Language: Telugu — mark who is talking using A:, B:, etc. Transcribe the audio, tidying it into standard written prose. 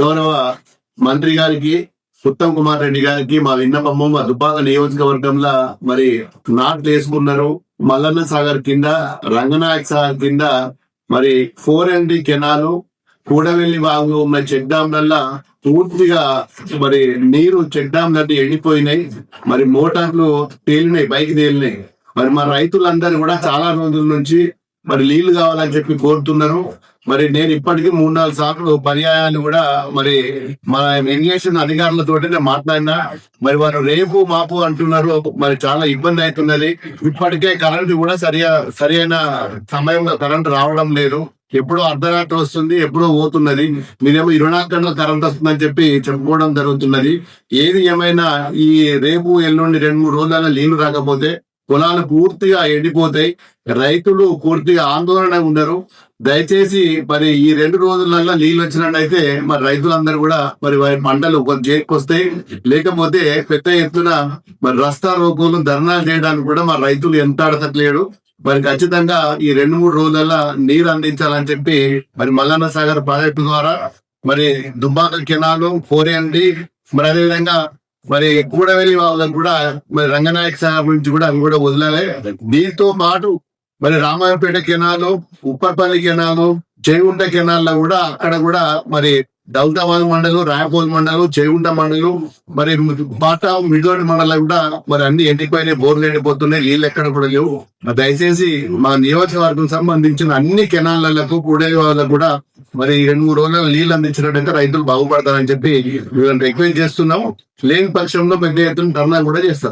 A: గౌరవ మంత్రి గారికి ఉత్తమ్ కుమార్ రెడ్డి గారికి మా విన్నపము మా దుబ్బాక నియోజకవర్గంలో మరి నాట్లు వేసుకున్నారు. మల్లన్న సాగర్ కింద, రంగనాయక్ సాగర్ కింద మరి 4ND కెనాలు, కూడవెల్లి వాగు ఉన్న చెక్ డ్యాంలల్లా పూర్తిగా మరి నీరు చెక్ డ్యాంలన్నీ ఎండిపోయినాయి. మరి మోటార్లు తేలినాయి, పైకి తేలినాయి. మరి మా రైతులందరూ కూడా చాలా రోజుల నుంచి మరి నీళ్లు కావాలని చెప్పి కోరుతున్నారు. మరి నేను ఇప్పటికీ 3-4 సార్లు పర్యాయాలు కూడా మరి మన ఇరిగేషన్ అధికారులతో మాట్లాడినా మరి వారు రేపు మాపు అంటున్నారు. మరి చాలా ఇబ్బంది అవుతున్నది. ఇప్పటికే కరెంటు కూడా సరైన సమయంలో కరెంటు రావడం లేదు. ఎప్పుడో అర్ధరాత్రి వస్తుంది, ఎప్పుడో పోతున్నది. మీరేమో 24 గంటల కరెంట్ వస్తుందని చెప్పి చెప్పుకోవడం జరుగుతున్నది. ఏది ఏమైనా ఈ రేపు ఎల్లుండి 2-3 రోజుల నీళ్లు రాకపోతే పొలాలు పూర్తిగా ఎండిపోతాయి. రైతులు పూర్తిగా ఆందోళన ఉన్నారు. దయచేసి మరి ఈ 2 రోజులలో నీళ్ళు వచ్చినట్టయితే మరి రైతులందరూ కూడా మరి వారి పంటలు చేరుకొస్తాయి. లేకపోతే పెద్ద ఎత్తున మరి రస్తా రోకోలు ధర్నాలు చేయడానికి కూడా మరి రైతులు ఎంత అడతట్లేడు. మరి ఖచ్చితంగా ఈ 2-3 రోజులలో నీరు అందించాలని చెప్పి మరి మల్లన్న సాగర్ ప్రాజెక్టు ద్వారా మరి దుబ్బాక కెనాలు, 4ND మరి అదేవిధంగా మరి కూడవెల్లి వాళ్ళకు కూడా మరి రంగనాయక సాగర్ నుంచి కూడా అవి కూడా వదిలాలి. దీంతో పాటు మరి రామాయపేట కెనాలు, ఉప్పర్పల్లి కెనాలు, చేగుంట కెనాల్లో కూడా అక్కడ కూడా మరి దౌలతాబాద్ మండలం, రాయపూల్ మండలం, చేగుంట మండలం, మరి పాట మిడోడి మండలం కూడా మరి అన్ని ఎండిపోయినాయి, బోర్లు ఎండిపోతున్నాయి, నీళ్ళు ఎక్కడ కూడా లేవు. దయచేసి మా నియోజకవర్గం సంబంధించిన అన్ని కెనాళ్లకు కూడే వాళ్ళకు కూడా మరి 2-3 రోజులు నీళ్లు అందించినట్టయితే రైతులు బాగుపడతారని చెప్పి రిక్వెస్ట్ చేస్తున్నాము. లేని పక్షంలో పెద్ద ఎత్తున ధర్నా కూడా చేస్తారు.